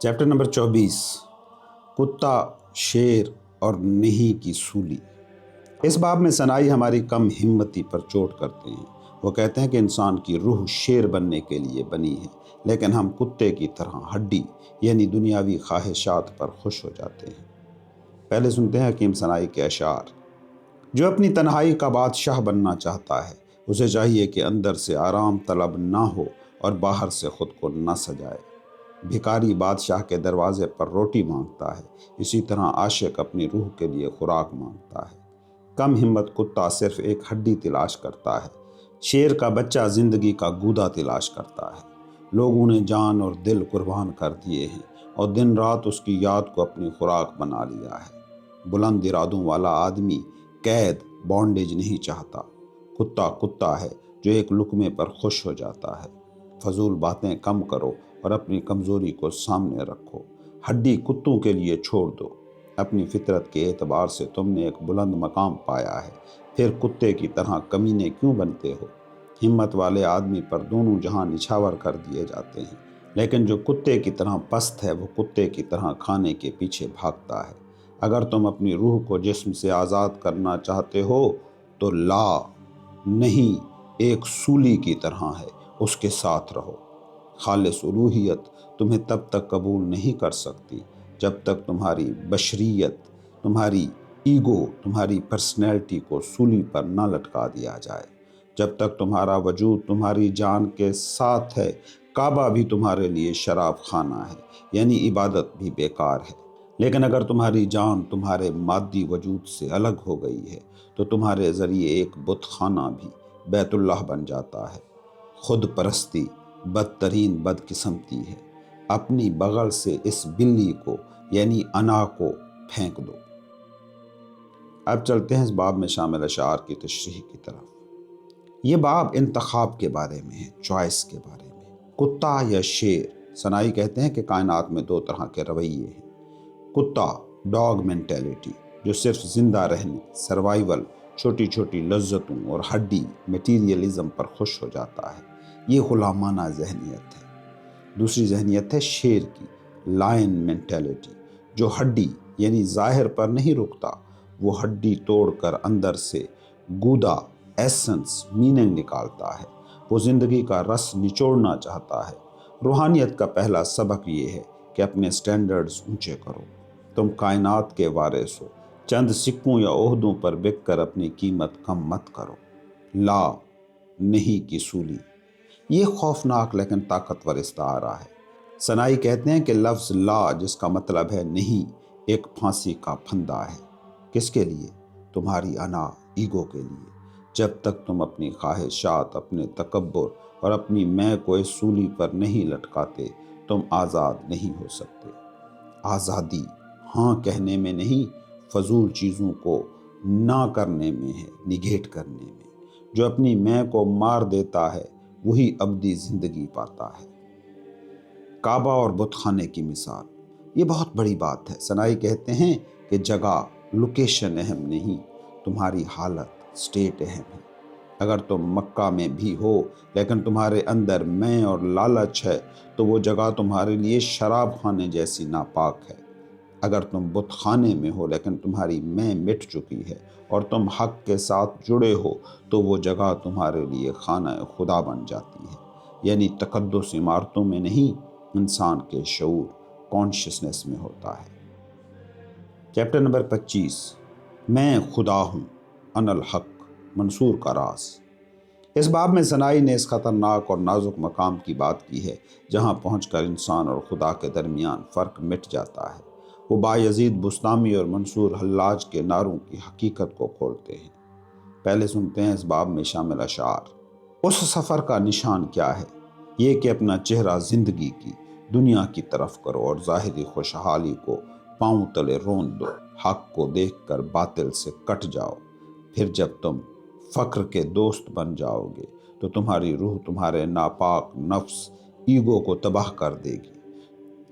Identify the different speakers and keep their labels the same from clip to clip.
Speaker 1: Chapter number 24، کتا، شیر اور نہیں کی سولی۔ اس باب میں ثنائی ہماری کم ہمتی پر چوٹ کرتے ہیں۔ وہ کہتے ہیں کہ انسان کی روح شیر بننے کے لیے بنی ہے، لیکن ہم کتے کی طرح ہڈی یعنی دنیاوی خواہشات پر خوش ہو جاتے ہیں۔ پہلے سنتے ہیں حکیم ثنائی کے اشعار۔ جو اپنی تنہائی کا بادشاہ بننا چاہتا ہے، اسے چاہیے کہ اندر سے آرام طلب نہ ہو اور باہر سے خود کو نہ سجائے۔ بھکاری بادشاہ کے دروازے پر روٹی مانگتا ہے، اسی طرح عاشق اپنی روح کے لیے خوراک مانگتا ہے۔ کم ہمت کتا صرف ایک ہڈی تلاش کرتا ہے، شیر کا بچہ زندگی کا گودا تلاش کرتا ہے۔ لوگوں نے جان اور دل قربان کر دیے ہیں اور دن رات اس کی یاد کو اپنی خوراک بنا لیا ہے۔ بلند ارادوں والا آدمی قید بانڈیج نہیں چاہتا۔ کتا ہے جو ایک لقمے پر خوش ہو جاتا ہے۔ فضول باتیں کم کرو اور اپنی کمزوری کو سامنے رکھو۔ ہڈی کتوں کے لیے چھوڑ دو۔ اپنی فطرت کے اعتبار سے تم نے ایک بلند مقام پایا ہے، پھر کتے کی طرح کمینے کیوں بنتے ہو؟ ہمت والے آدمی پر دونوں جہاں نچھاور کر دیے جاتے ہیں، لیکن جو کتے کی طرح پست ہے وہ کتے کی طرح کھانے کے پیچھے بھاگتا ہے۔ اگر تم اپنی روح کو جسم سے آزاد کرنا چاہتے ہو تو لا نہیں ایک سولی کی طرح ہے، اس کے ساتھ رہو۔ خالص الوہیت تمہیں تب تک قبول نہیں کر سکتی جب تک تمہاری بشریت، تمہاری ایگو، تمہاری پرسنالٹی کو سولی پر نہ لٹکا دیا جائے۔ جب تک تمہارا وجود تمہاری جان کے ساتھ ہے، کعبہ بھی تمہارے لیے شراب خانہ ہے، یعنی عبادت بھی بیکار ہے۔ لیکن اگر تمہاری جان تمہارے مادی وجود سے الگ ہو گئی ہے تو تمہارے ذریعے ایک بت خانہ بھی بیت اللہ بن جاتا ہے۔ خود پرستی بدترین بدقسمتی ہے۔ اپنی بغل سے اس بلی کو یعنی انا کو پھینک دو۔ اب چلتے ہیں اس باب میں شامل اشعار کی تشریح کی طرف۔ یہ باب انتخاب کے بارے میں ہے، چوائس کے بارے میں۔ کتا یا شیر؟ ثنائی کہتے ہیں کہ کائنات میں دو طرح کے رویے ہیں۔ کتا، ڈاگ مینٹیلٹی، جو صرف زندہ رہنے، سروائیول، چھوٹی چھوٹی لذتوں اور ہڈی میٹیریلزم پر خوش ہو جاتا ہے۔ یہ غلامانہ ذہنیت ہے۔ دوسری ذہنیت ہے شیر کی، لائن مینٹیلٹی، جو ہڈی یعنی ظاہر پر نہیں رکتا، وہ ہڈی توڑ کر اندر سے گودا، ایسنس، میننگ نکالتا ہے۔ وہ زندگی کا رس نچوڑنا چاہتا ہے۔ روحانیت کا پہلا سبق یہ ہے کہ اپنے سٹینڈرڈز اونچے کرو۔ تم کائنات کے وارث ہو، چند سکوں یا عہدوں پر بک کر اپنی قیمت کم مت کرو۔ لا نہیں کی سولی، یہ خوفناک لیکن طاقتور استعارہ ہے۔ ثنائی کہتے ہیں کہ لفظ لا، جس کا مطلب ہے نہیں، ایک پھانسی کا پھندا ہے۔ کس کے لیے؟ تمہاری انا، ایگو کے لیے۔ جب تک تم اپنی خواہشات، اپنے تکبر اور اپنی میں کو اس سولی پر نہیں لٹکاتے، تم آزاد نہیں ہو سکتے۔ آزادی ہاں کہنے میں نہیں، فضول چیزوں کو نہ کرنے میں ہے، نگیٹ کرنے میں۔ جو اپنی میں کو مار دیتا ہے وہی ابدی زندگی پاتا ہے۔ کعبہ اور بت خانے کی مثال، یہ بہت بڑی بات ہے۔ ثنائی کہتے ہیں کہ جگہ، لوکیشن اہم نہیں، تمہاری حالت، سٹیٹ اہم ہے۔ اگر تم مکہ میں بھی ہو لیکن تمہارے اندر میں اور لالچ ہے تو وہ جگہ تمہارے لیے شراب خانے جیسی ناپاک ہے۔ اگر تم بت خانے میں ہو لیکن تمہاری میں مٹ چکی ہے اور تم حق کے ساتھ جڑے ہو تو وہ جگہ تمہارے لیے خانہ خدا بن جاتی ہے، یعنی تقدس عمارتوں میں نہیں، انسان کے شعور، کانشسنس میں ہوتا ہے۔ چیپٹر نمبر 25، میں خدا ہوں، انا الحق، منصور کا راز۔ اس باب میں ثنائی نے اس خطرناک اور نازک مقام کی بات کی ہے جہاں پہنچ کر انسان اور خدا کے درمیان فرق مٹ جاتا ہے۔ وہ بایزید بسطامی اور منصور حلاج کے نعروں کی حقیقت کو کھولتے ہیں۔ پہلے سنتے ہیں اس باب میں شامل اشعار۔ اس سفر کا نشان کیا ہے؟ یہ کہ اپنا چہرہ زندگی کی، دنیا کی طرف کرو اور ظاہری خوشحالی کو پاؤں تلے رون دو۔ حق کو دیکھ کر باطل سے کٹ جاؤ۔ پھر جب تم فقر کے دوست بن جاؤ گے تو تمہاری روح تمہارے ناپاک نفس ایگو کو تباہ کر دے گی۔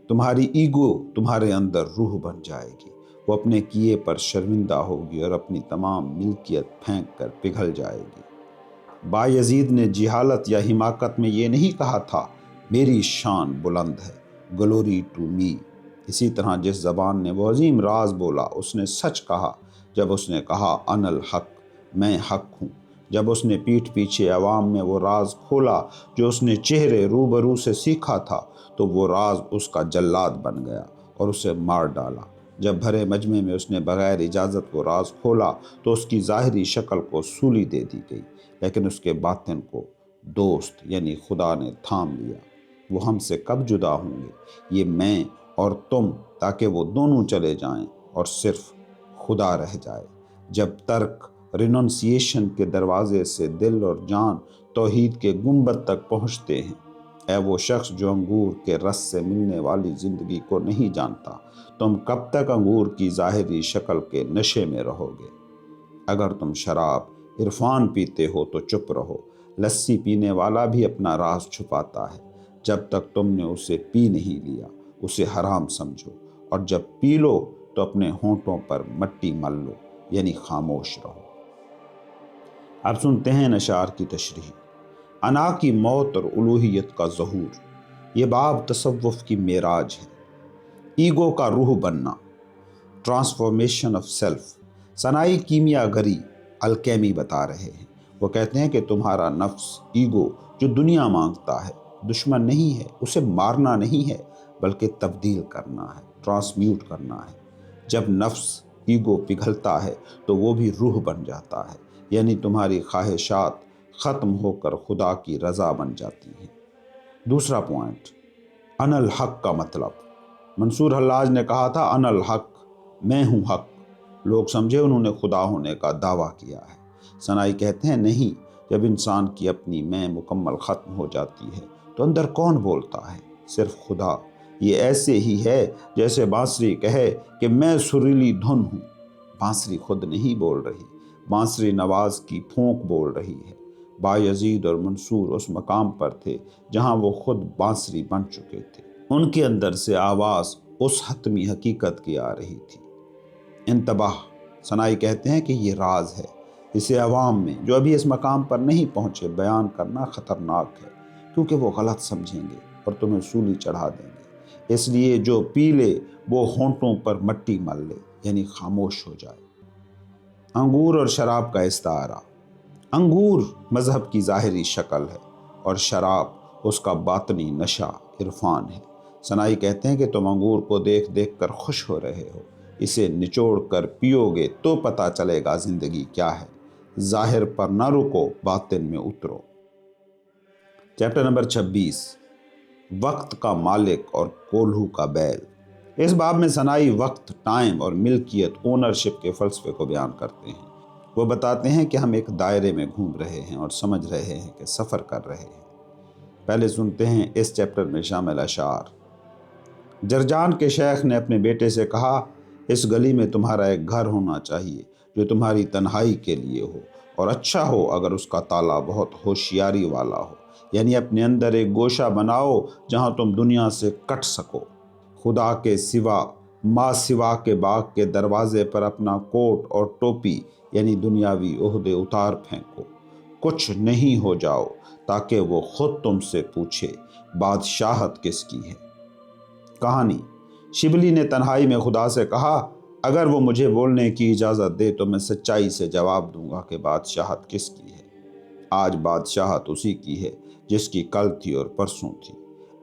Speaker 1: تمہاری ایگو تمہارے اندر روح بن جائے گی۔ وہ اپنے کیے پر شرمندہ ہوگی اور اپنی تمام ملکیت پھینک کر پگھل جائے گی۔ بایزید نے جہالت یا حماقت میں یہ نہیں کہا تھا میری شان بلند ہے، گلوری ٹو می۔ اسی طرح جس زبان نے وہ عظیم راز بولا اس نے سچ کہا جب اس نے کہا انا الحق، میں حق ہوں۔ جب اس نے پیٹھ پیچھے عوام میں وہ راز کھولا جو اس نے چہرے روبرو سے سیکھا تھا تو وہ راز اس کا جلاد بن گیا اور اسے مار ڈالا۔ جب بھرے مجمع میں اس نے بغیر اجازت وہ راز کھولا تو اس کی ظاہری شکل کو سولی دے دی گئی، لیکن اس کے باطن کو دوست یعنی خدا نے تھام لیا۔ وہ ہم سے کب جدا ہوں گے، یہ میں اور تم، تاکہ وہ دونوں چلے جائیں اور صرف خدا رہ جائے۔ جب ترک رینونسیشن کے دروازے سے دل اور جان توحید کے گنبد تک پہنچتے ہیں، اے وہ شخص جو انگور کے رس سے ملنے والی زندگی کو نہیں جانتا، تم کب تک انگور کی ظاہری شکل کے نشے میں رہو گے؟ اگر تم شراب عرفان پیتے ہو تو چپ رہو، لسی پینے والا بھی اپنا راز چھپاتا ہے۔ جب تک تم نے اسے پی نہیں لیا اسے حرام سمجھو، اور جب پی لو تو اپنے ہونٹوں پر مٹی مل لو، یعنی خاموش رہو۔ اب سنتے ہیں اشعار کی تشریح۔ انا کی موت اور الوہیت کا ظہور، یہ باب تصوف کی معراج ہے۔ ایگو کا روح بننا، ٹرانسفارمیشن آف سیلف۔ ثنائی کیمیا گری الکیمی بتا رہے ہیں۔ وہ کہتے ہیں کہ تمہارا نفس ایگو جو دنیا مانگتا ہے دشمن نہیں ہے، اسے مارنا نہیں ہے بلکہ تبدیل کرنا ہے، ٹرانسمیوٹ کرنا ہے۔ جب نفس ایگو پگھلتا ہے تو وہ بھی روح بن جاتا ہے، یعنی تمہاری خواہشات ختم ہو کر خدا کی رضا بن جاتی ہیں۔ دوسرا پوائنٹ، انا الحق کا مطلب۔ منصور حلاج نے کہا تھا انا الحق، میں ہوں حق۔ لوگ سمجھے انہوں نے خدا ہونے کا دعویٰ کیا ہے۔ ثنائی کہتے ہیں نہیں، جب انسان کی اپنی میں مکمل ختم ہو جاتی ہے تو اندر کون بولتا ہے؟ صرف خدا۔ یہ ایسے ہی ہے جیسے بانسری کہے کہ میں سریلی دھن ہوں۔ بانسری خود نہیں بول رہی، بانسری نواز کی پھونک بول رہی ہے۔ بایزید اور منصور اس مقام پر تھے جہاں وہ خود بانسری بن چکے تھے۔ ان کے اندر سے آواز اس حتمی حقیقت کی آ رہی تھی۔ انتباہ، ثنائی کہتے ہیں کہ یہ راز ہے، اسے عوام میں جو ابھی اس مقام پر نہیں پہنچے بیان کرنا خطرناک ہے، کیونکہ وہ غلط سمجھیں گے اور تمہیں سولی چڑھا دیں گے۔ اس لیے جو پی لے وہ ہونٹوں پر مٹی مل لے، یعنی خاموش ہو جائے۔ انگور اور شراب کا استعارہ۔ انگور مذہب کی ظاہری شکل ہے اور شراب اس کا باطنی نشہ عرفان ہے۔ ثنائی کہتے ہیں کہ تم انگور کو دیکھ دیکھ کر خوش ہو رہے ہو، اسے نچوڑ کر پیو گے تو پتہ چلے گا زندگی کیا ہے۔ ظاہر پر نہ رکو، باطن میں اترو۔ چیپٹر نمبر 26، وقت کا مالک اور کولہو کا بیل۔ اس باب میں ثنائی وقت، ٹائم اور ملکیت، اونرشپ کے فلسفے کو بیان کرتے ہیں۔ وہ بتاتے ہیں کہ ہم ایک دائرے میں گھوم رہے ہیں اور سمجھ رہے ہیں کہ سفر کر رہے ہیں۔ پہلے سنتے ہیں اس چیپٹر میں شامل اشعار۔ جرجان کے شیخ نے اپنے بیٹے سے کہا، اس گلی میں تمہارا ایک گھر ہونا چاہیے جو تمہاری تنہائی کے لیے ہو، اور اچھا ہو اگر اس کا تالا بہت ہوشیاری والا ہو، یعنی اپنے اندر ایک گوشہ بناؤ جہاں تم دنیا سے کٹ سکو۔ خدا کے سوا ما سوا کے باغ کے دروازے پر اپنا کوٹ اور ٹوپی یعنی دنیاوی عہدے اتار پھینکو، کچھ نہیں ہو جاؤ تاکہ وہ خود تم سے پوچھے بادشاہت کس کی ہے۔ کہانی، شبلی نے تنہائی میں خدا سے کہا، اگر وہ مجھے بولنے کی اجازت دے تو میں سچائی سے جواب دوں گا کہ بادشاہت کس کی ہے۔ آج بادشاہت اسی کی ہے جس کی کل تھی اور پرسوں تھی۔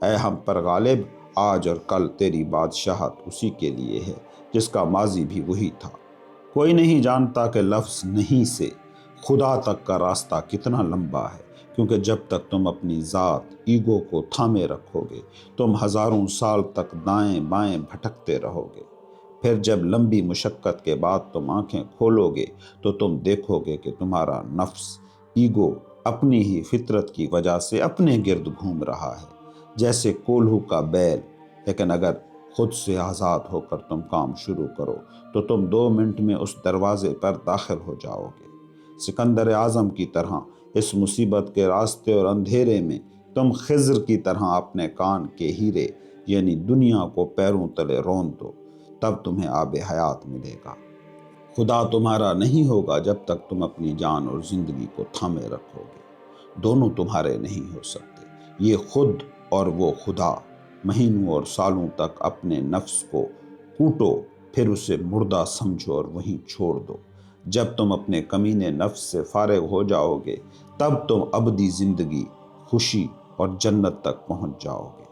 Speaker 1: اے ہم پر غالب، آج اور کل تیری بادشاہت اسی کے لیے ہے جس کا ماضی بھی وہی تھا۔ کوئی نہیں جانتا کہ لفظ نہیں سے خدا تک کا راستہ کتنا لمبا ہے، کیونکہ جب تک تم اپنی ذات ایگو کو تھامے رکھو گے تم ہزاروں سال تک دائیں بائیں بھٹکتے رہو گے۔ پھر جب لمبی مشقت کے بعد تم آنکھیں کھولو گے تو تم دیکھو گے کہ تمہارا نفس ایگو اپنی ہی فطرت کی وجہ سے اپنے گرد گھوم رہا ہے جیسے کولہو کا بیل۔ لیکن اگر خود سے آزاد ہو کر تم کام شروع کرو تو تم 2 منٹ میں اس دروازے پر داخل ہو جاؤ گے۔ سکندر اعظم کی طرح اس مصیبت کے راستے اور اندھیرے میں تم خضر کی طرح اپنے کان کے ہیرے یعنی دنیا کو پیروں تلے رون دو، تب تمہیں آب حیات ملے گا۔ خدا تمہارا نہیں ہوگا جب تک تم اپنی جان اور زندگی کو تھامے رکھو گے۔ دونوں تمہارے نہیں ہو سکتے، یہ خود اور وہ خدا، مہینوں اور سالوں تک اپنے نفس کو کوٹو، پھر اسے مردہ سمجھو اور وہیں چھوڑ دو۔ جب تم اپنے کمینے نفس سے فارغ ہو جاؤ گے تب تم ابدی زندگی، خوشی اور جنت تک پہنچ جاؤ گے۔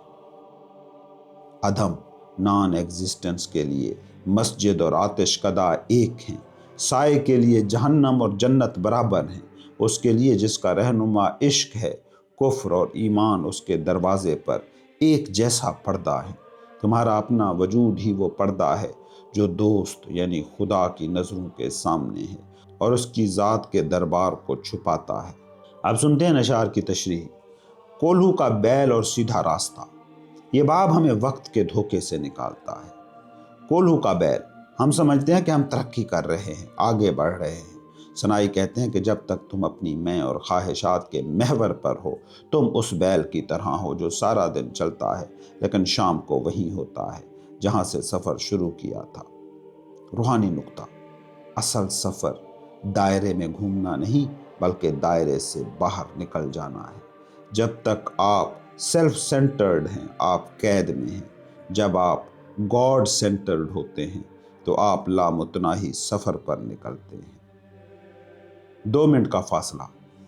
Speaker 1: عدم، نان ایگزسٹنس کے لیے مسجد اور آتش کدہ ایک ہیں، سائے کے لیے جہنم اور جنت برابر ہیں۔ اس کے لیے جس کا رہنما عشق ہے، کفر اور ایمان اس کے دروازے پر ایک جیسا پردہ ہے۔ تمہارا اپنا وجود ہی وہ پردہ ہے جو دوست یعنی خدا کی نظروں کے سامنے ہے اور اس کی ذات کے دربار کو چھپاتا ہے۔ اب سنتے ہیں اشعار کی تشریح۔ کولہو کا بیل اور سیدھا راستہ، یہ باب ہمیں وقت کے دھوکے سے نکالتا ہے۔ کولہو کا بیل، ہم سمجھتے ہیں کہ ہم ترقی کر رہے ہیں، آگے بڑھ رہے ہیں۔ سنائی کہتے ہیں کہ جب تک تم اپنی میں اور خواہشات کے محور پر ہو تم اس بیل کی طرح ہو جو سارا دن چلتا ہے لیکن شام کو وہیں ہوتا ہے جہاں سے سفر شروع کیا تھا۔ روحانی نقطہ، اصل سفر دائرے میں گھومنا نہیں بلکہ دائرے سے باہر نکل جانا ہے۔ جب تک آپ سیلف سینٹرڈ ہیں آپ قید میں ہیں، جب آپ گاڈ سینٹرڈ ہوتے ہیں تو آپ لامتناہی سفر پر نکلتے ہیں۔ 2 منٹ کا فاصلہ،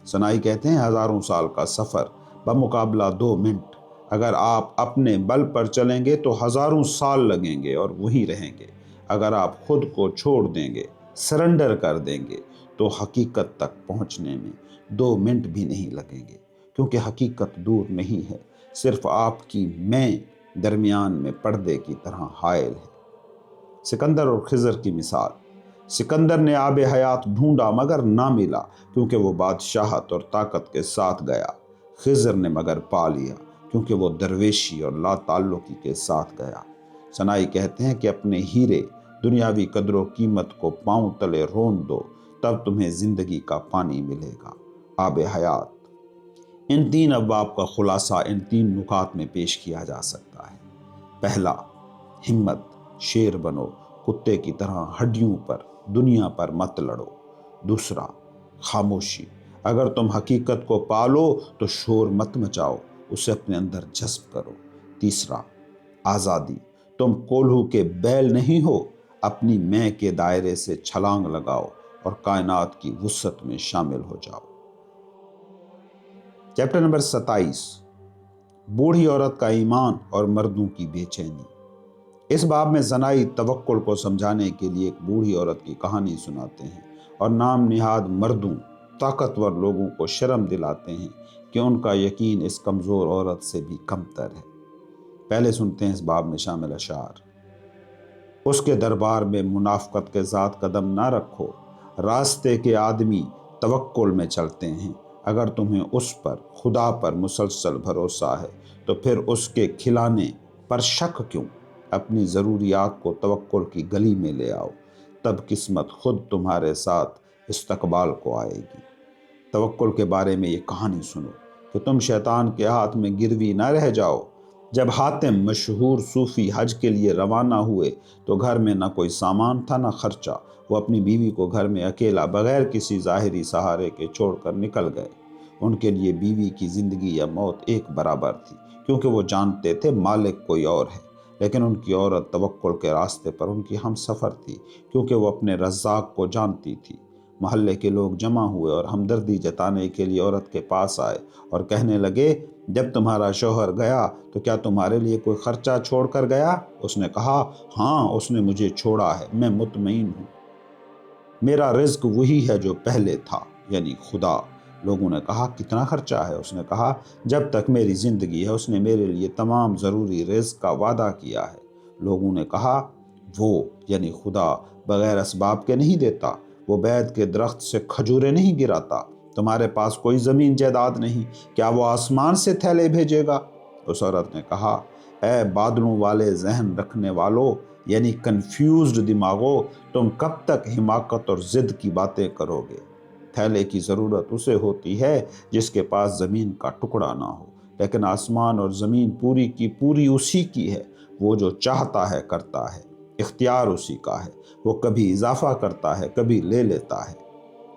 Speaker 1: سنائی کہتے ہیں ہزاروں سال کا سفر بمقابلہ 2 منٹ۔ اگر آپ اپنے بل پر چلیں گے تو ہزاروں سال لگیں گے اور وہیں رہیں گے۔ اگر آپ خود کو چھوڑ دیں گے، سرنڈر کر دیں گے تو حقیقت تک پہنچنے میں 2 منٹ بھی نہیں لگیں گے، کیونکہ حقیقت دور نہیں ہے، صرف آپ کی میں درمیان میں پردے کی طرح حائل ہے۔ سکندر اور خضر کی مثال، سکندر نے آب حیات ڈھونڈا مگر نہ ملا کیونکہ وہ بادشاہت اور طاقت کے ساتھ گیا۔ خضر نے مگر پا لیا کیونکہ وہ درویشی اور لا تعلقی کے ساتھ گیا۔ سنائی کہتے ہیں کہ اپنے ہیرے، دنیاوی قدر و قیمت کو پاؤں تلے رون دو، تب تمہیں زندگی کا پانی ملے گا۔ آب حیات۔ ان 3 ابواب کا خلاصہ ان 3 نکات میں پیش کیا جا سکتا ہے۔ پہلا، ہمت، شیر بنو، کتے کی طرح ہڈیوں پر، دنیا پر مت لڑو۔ دوسرا، خاموشی، اگر تم حقیقت کو پالو تو شور مت مچاؤ، اسے اپنے اندر جذب کرو۔ تیسرا، آزادی، تم کولہو کے بیل نہیں ہو، اپنی میں کے دائرے سے چھلانگ لگاؤ اور کائنات کی وسعت میں شامل ہو جاؤ۔ چیپٹر نمبر 27، بوڑھی عورت کا ایمان اور مردوں کی بے چینی۔ اس باب میں زنائی توکل کو سمجھانے کے لیے ایک بوڑھی عورت کی کہانی سناتے ہیں اور نام نہاد مردوں، طاقتور لوگوں کو شرم دلاتے ہیں کہ ان کا یقین اس کمزور عورت سے بھی کم تر ہے۔ پہلے سنتے ہیں اس باب میں شامل اشعار۔ اس کے دربار میں منافقت کے ذات قدم نہ رکھو، راستے کے آدمی توکل میں چلتے ہیں۔ اگر تمہیں اس پر، خدا پر مسلسل بھروسہ ہے تو پھر اس کے کھلانے پر شک کیوں؟ اپنی ضروریات کو توکل کی گلی میں لے آؤ، تب قسمت خود تمہارے ساتھ استقبال کو آئے گی۔ توکل کے بارے میں یہ کہانی سنو کہ تم شیطان کے ہاتھ میں گروی نہ رہ جاؤ۔ جب حاتم مشہور صوفی حج کے لیے روانہ ہوئے تو گھر میں نہ کوئی سامان تھا نہ خرچہ۔ وہ اپنی بیوی کو گھر میں اکیلا بغیر کسی ظاہری سہارے کے چھوڑ کر نکل گئے۔ ان کے لیے بیوی کی زندگی یا موت ایک برابر تھی، کیونکہ وہ جانتے تھے مالک کوئی اور ہے۔ لیکن ان کی عورت توکل کے راستے پر ان کی ہم سفر تھی، کیونکہ وہ اپنے رزاق کو جانتی تھی۔ محلے کے لوگ جمع ہوئے اور ہمدردی جتانے کے لیے عورت کے پاس آئے اور کہنے لگے، جب تمہارا شوہر گیا تو کیا تمہارے لیے کوئی خرچہ چھوڑ کر گیا؟ اس نے کہا، ہاں، اس نے مجھے چھوڑا ہے، میں مطمئن ہوں۔ میرا رزق وہی ہے جو پہلے تھا، یعنی خدا۔ لوگوں نے کہا، کتنا خرچہ ہے؟ اس نے کہا، جب تک میری زندگی ہے اس نے میرے لیے تمام ضروری رزق کا وعدہ کیا ہے۔ لوگوں نے کہا، وہ یعنی خدا بغیر اسباب کے نہیں دیتا، وہ بیت کے درخت سے کھجوریں نہیں گراتا۔ تمہارے پاس کوئی زمین جائیداد نہیں، کیا وہ آسمان سے تھیلے بھیجے گا؟ اس عورت نے کہا، اے بادلوں والے ذہن رکھنے والو، یعنی کنفیوزڈ دماغو، تم کب تک حماقت اور ضد کی باتیں کرو گے؟ تھیلے کی ضرورت اسے ہوتی ہے جس کے پاس زمین کا ٹکڑا نہ ہو، لیکن آسمان اور زمین پوری کی پوری اسی کی ہے۔ وہ جو چاہتا ہے کرتا ہے، اختیار اسی کا ہے، وہ کبھی اضافہ کرتا ہے کبھی لے لیتا ہے۔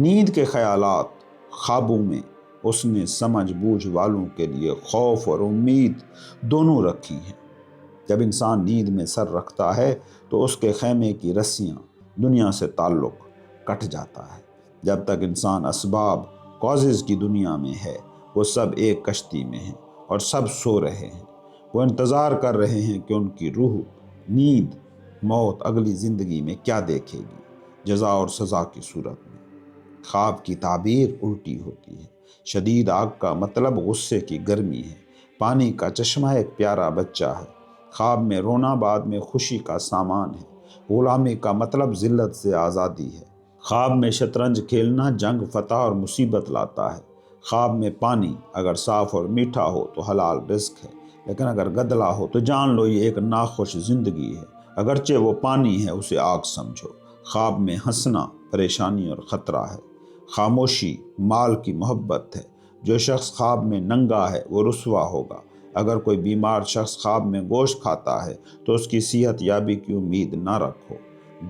Speaker 1: نیند کے خیالات خوابوں میں اس نے سمجھ بوجھ والوں کے لیے خوف اور امید دونوں رکھی ہیں۔ جب انسان نیند میں سر رکھتا ہے تو اس کے خیمے کی رسیاں دنیا سے تعلق کٹ جاتا ہے۔ جب تک انسان اسباب کازز کی دنیا میں ہے وہ سب ایک کشتی میں ہیں اور سب سو رہے ہیں۔ وہ انتظار کر رہے ہیں کہ ان کی روح نیند موت اگلی زندگی میں کیا دیکھے گی، جزا اور سزا کی صورت میں۔ خواب کی تعبیر الٹی ہوتی ہے۔ شدید آگ کا مطلب غصے کی گرمی ہے۔ پانی کا چشمہ ایک پیارا بچہ ہے۔ خواب میں رونا بعد میں خوشی کا سامان ہے۔ غلامی کا مطلب ذلت سے آزادی ہے۔ خواب میں شطرنج کھیلنا جنگ، فتح اور مصیبت لاتا ہے۔ خواب میں پانی اگر صاف اور میٹھا ہو تو حلال رزق ہے، لیکن اگر گدلا ہو تو جان لو یہ ایک ناخوش زندگی ہے۔ اگرچہ وہ پانی ہے اسے آگ سمجھو۔ خواب میں ہنسنا پریشانی اور خطرہ ہے۔ خاموشی مال کی محبت ہے۔ جو شخص خواب میں ننگا ہے وہ رسوا ہوگا۔ اگر کوئی بیمار شخص خواب میں گوشت کھاتا ہے تو اس کی صحت یابی کی امید نہ رکھو۔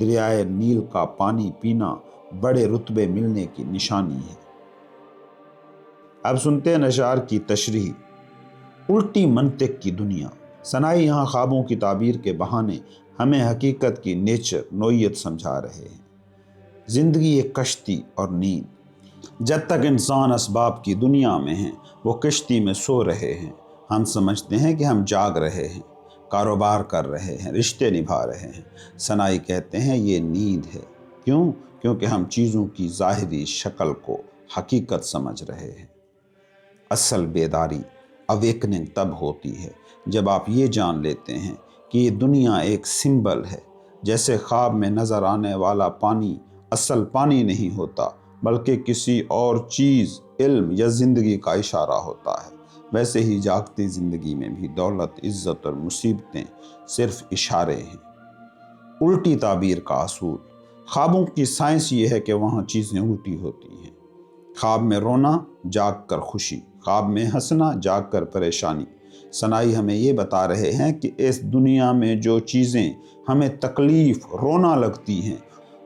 Speaker 1: دریائے نیل کا پانی پینا بڑے رتبے ملنے کی نشانی ہے۔ اب سنتے ہیں اشعار کی تشریح۔ الٹی منطق کی دنیا۔ ثنائی یہاں خوابوں کی تعبیر کے بہانے ہمیں حقیقت کی نوعیت سمجھا رہے ہیں۔ زندگی ایک کشتی اور نیند۔ جب تک انسان اسباب کی دنیا میں ہیں وہ کشتی میں سو رہے ہیں۔ ہم سمجھتے ہیں کہ ہم جاگ رہے ہیں، کاروبار کر رہے ہیں، رشتے نبھا رہے ہیں۔ ثنائی کہتے ہیں یہ نیند ہے۔ کیوں؟ کیونکہ ہم چیزوں کی ظاہری شکل کو حقیقت سمجھ رہے ہیں۔ اصل بیداری اویکننگ تب ہوتی ہے جب آپ یہ جان لیتے ہیں کہ یہ دنیا ایک سمبل ہے۔ جیسے خواب میں نظر آنے والا پانی اصل پانی نہیں ہوتا بلکہ کسی اور چیز، علم یا زندگی کا اشارہ ہوتا ہے، ویسے ہی جاگتی زندگی میں بھی دولت، عزت اور مصیبتیں صرف اشارے ہیں۔ الٹی تعبیر کا اصول۔ خوابوں کی سائنس یہ ہے کہ وہاں چیزیں الٹی ہوتی ہیں۔ خواب میں رونا، جاگ کر خوشی۔ خواب میں ہنسنا، جاگ کر پریشانی۔ ثنائی ہمیں یہ بتا رہے ہیں کہ اس دنیا میں جو چیزیں ہمیں تکلیف، رونا لگتی ہیں،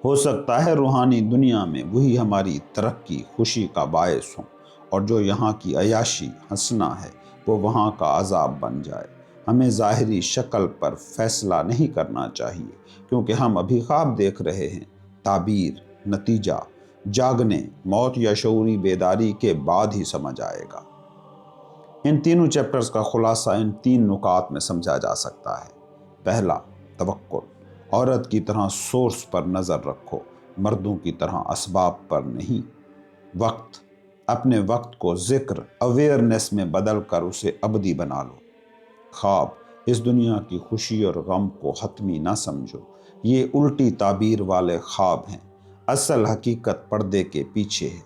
Speaker 1: ہو سکتا ہے روحانی دنیا میں وہی ہماری ترقی، خوشی کا باعث ہوں، اور جو یہاں کی عیاشی، ہنسنا ہے، وہ وہاں کا عذاب بن جائے۔ ہمیں ظاہری شکل پر فیصلہ نہیں کرنا چاہیے کیونکہ ہم ابھی خواب دیکھ رہے ہیں۔ تعبیر، نتیجہ جاگنے، موت یا شعوری بیداری کے بعد ہی سمجھ آئے گا۔ ان تینوں چیپٹرز کا خلاصہ ان 3 نکات میں سمجھا جا سکتا ہے۔ پہلا، توکل۔ عورت کی طرح سورس پر نظر رکھو، مردوں کی طرح اسباب پر نہیں۔ وقت، اپنے وقت کو ذکر، اویئرنیس میں بدل کر اسے ابدی بنا لو۔ خواب، اس دنیا کی خوشی اور غم کو حتمی نہ سمجھو، یہ الٹی تعبیر والے خواب ہیں، اصل حقیقت پردے کے پیچھے ہے۔